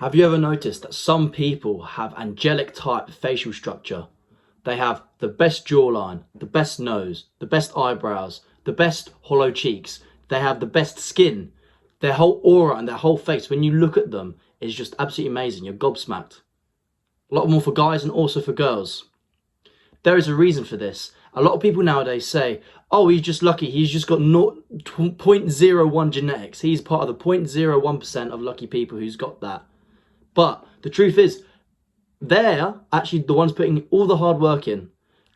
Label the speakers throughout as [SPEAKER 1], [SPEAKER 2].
[SPEAKER 1] Have you ever noticed that some people have angelic type facial structure? They have the best jawline, the best nose, the best eyebrows, the best hollow cheeks. They have the best skin. Their whole aura and their whole face, when you look at them, is just absolutely amazing. You're gobsmacked. A lot more for guys and also for girls. There is a reason for this. A lot of people nowadays say, oh, he's just lucky. He's just got 0.01 genetics. He's part of the 0.01% of lucky people who's got that. But the truth is, they're actually the ones putting all the hard work in.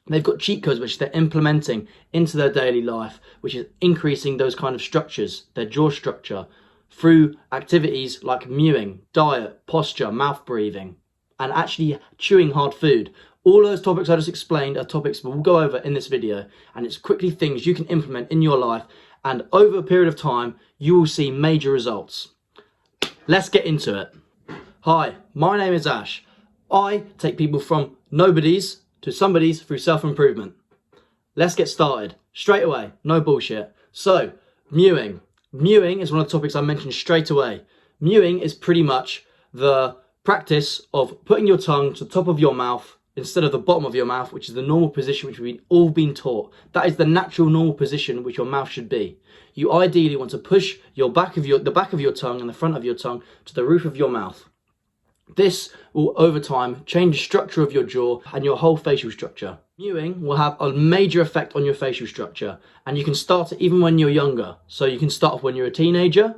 [SPEAKER 1] They've got cheat codes which they're implementing into their daily life, which is increasing those kind of structures, their jaw structure, through activities like mewing, diet, posture, mouth breathing, and actually chewing hard food. All those topics I just explained are topics we'll go over in this video, and it's quickly things you can implement in your life, and over a period of time, you will see major results. Let's get into it. Hi, my name is Ash. I take people from nobodies to somebodies through self-improvement. Let's get started. Straight away, no bullshit. So, mewing. Mewing is one of the topics I mentioned straight away. Mewing is pretty much the practice of putting your tongue to the top of your mouth instead of the bottom of your mouth, which is the normal position which we've all been taught. That is the natural normal position which your mouth should be. You ideally want to push the back of your tongue and the front of your tongue to the roof of your mouth. This will, over time, change the structure of your jaw and your whole facial structure. Mewing will have a major effect on your facial structure, and you can start it even when you're younger. So you can start off when you're a teenager.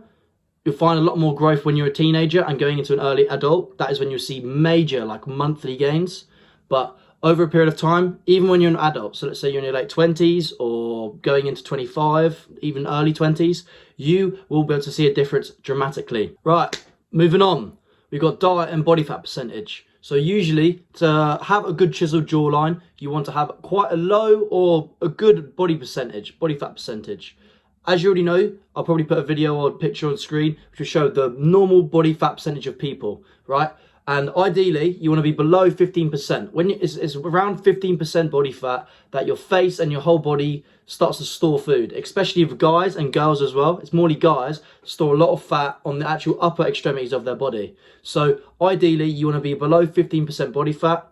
[SPEAKER 1] You'll find a lot more growth when you're a teenager and going into an early adult. That is when you'll see major, like monthly gains. But over a period of time, even when you're an adult, so let's say you're in your late 20s or going into 25, even early 20s, you will be able to see a difference dramatically. Right, moving on. We've got diet and body fat percentage. So usually to have a good chiseled jawline, you want to have quite a low or a good body fat percentage. As you already know, I'll probably put a video or a picture on the screen which will show the normal body fat percentage of people, right? And ideally, you want to be below 15%. When it's around 15% body fat, that your face and your whole body starts to store food, especially for guys and girls as well. It's morely guys store a lot of fat on the actual upper extremities of their body. So ideally, you want to be below 15% body fat,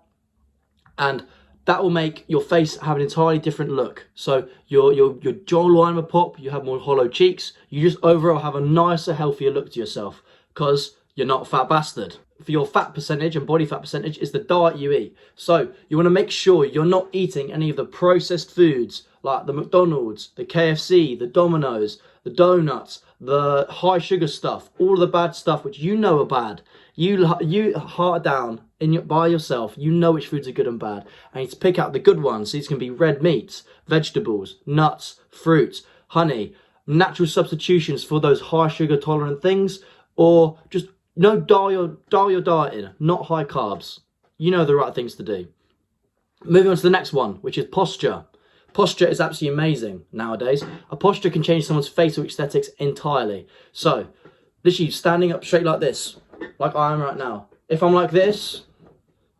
[SPEAKER 1] and that will make your face have an entirely different look. So your jawline will pop, you have more hollow cheeks, you just overall have a nicer, healthier look to yourself because you're not a fat bastard. For your fat percentage and body fat percentage is the diet you eat. So you want to make sure you're not eating any of the processed foods like the McDonald's, the KFC, the Domino's, the donuts, the high sugar stuff, all of the bad stuff which you know are bad. You heart down by yourself, you know which foods are good and bad. And you need to pick out the good ones. These can be red meats, vegetables, nuts, fruits, honey, natural substitutions for those high sugar tolerant things, or just dial your diet in, not high carbs. You know the right things to do. Moving on to the next one, which is posture. Posture is absolutely amazing nowadays. A posture can change someone's facial aesthetics entirely. So, literally standing up straight like this, like I am right now. If I'm like this,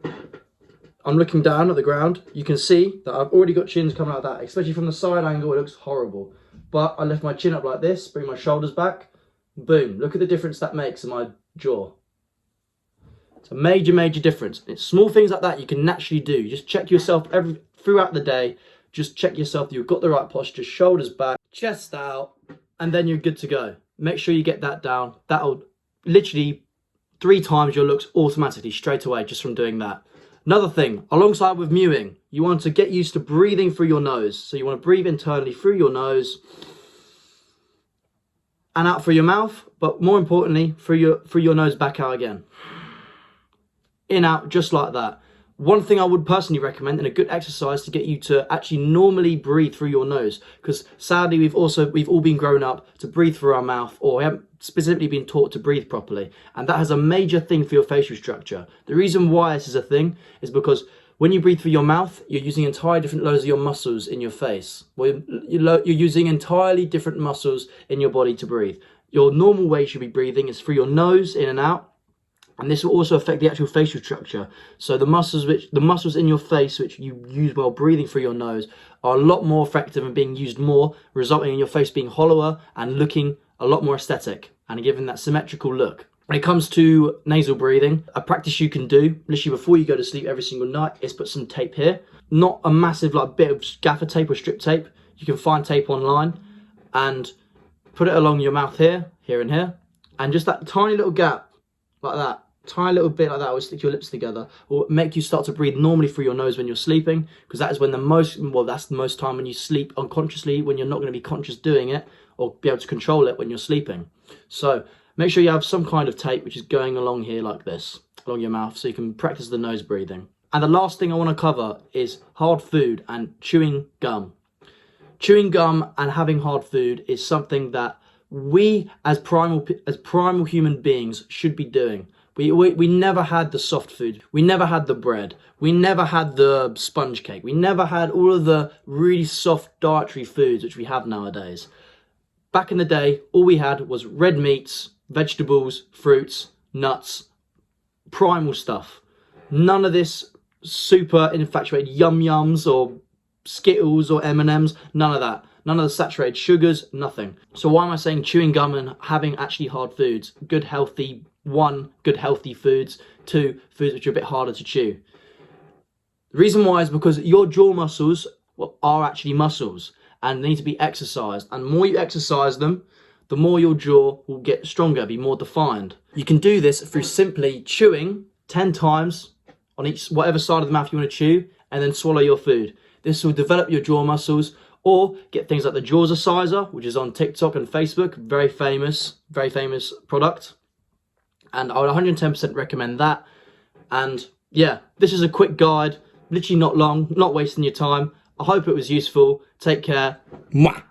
[SPEAKER 1] I'm looking down at the ground, you can see that I've already got chins coming out like that, especially from the side angle, it looks horrible. But I lift my chin up like this, bring my shoulders back, boom, look at the difference that makes in my jaw. It's a major, major difference. It's small things like that you can naturally do. You just check yourself throughout the day. Just check yourself that you've got the right posture, shoulders back, chest out, and then you're good to go. Make sure you get that down. That'll literally 3 times your looks automatically straight away just from doing that. Another thing, alongside with mewing, you want to get used to breathing through your nose. So you want to breathe internally through your nose and out through your mouth, but more importantly, through your nose back out again. In, out, just like that. One thing I would personally recommend, and a good exercise to get you to actually normally breathe through your nose, because sadly we've all been grown up to breathe through our mouth, or we haven't specifically been taught to breathe properly, and that has a major thing for your facial structure. The reason why this is a thing is because when you breathe through your mouth, you're using entirely different loads of your muscles in your face. Well, you're using entirely different muscles in your body to breathe. Your normal way you should be breathing is through your nose, in and out. And this will also affect the actual facial structure. So the muscles in your face which you use while breathing through your nose are a lot more effective and being used more, resulting in your face being hollower and looking a lot more aesthetic and giving that symmetrical look. When it comes to nasal breathing, a practice you can do literally before you go to sleep every single night is put some tape here. Not a massive like bit of gaffer tape or strip tape. You can find tape online and put it along your mouth here, here and here. And just that tiny little gap like that, tiny little bit like that will stick your lips together, will make you start to breathe normally through your nose when you're sleeping, because that is when that's the most time when you sleep unconsciously, when you're not going to be conscious doing it or be able to control it when you're sleeping. So make sure you have some kind of tape which is going along here like this, along your mouth, so you can practice the nose breathing. And the last thing I want to cover is hard food and chewing gum. Chewing gum and having hard food is something that we as primal human beings should be doing. We never had the soft food, we never had the bread, we never had the sponge cake, we never had all of the really soft dietary foods which we have nowadays. Back in the day, all we had was red meats, vegetables, fruits, nuts, primal stuff. None of this super infatuated yum yums or Skittles or M&Ms, none of that. None of the saturated sugars, nothing. So why am I saying chewing gum and having actually hard foods? Good healthy foods, 2 foods which are a bit harder to chew. The reason why is because your jaw muscles are actually muscles and they need to be exercised. And the more you exercise them, the more your jaw will get stronger, be more defined. You can do this through simply chewing 10 times on each, whatever side of the mouth you want to chew, and then swallow your food. This will develop your jaw muscles, or get things like the jaw exerciser, which is on TikTok and Facebook, very famous product. And I would 110% recommend that. And yeah, this is a quick guide, literally not long, not wasting your time. I hope it was useful. Take care. Mwah.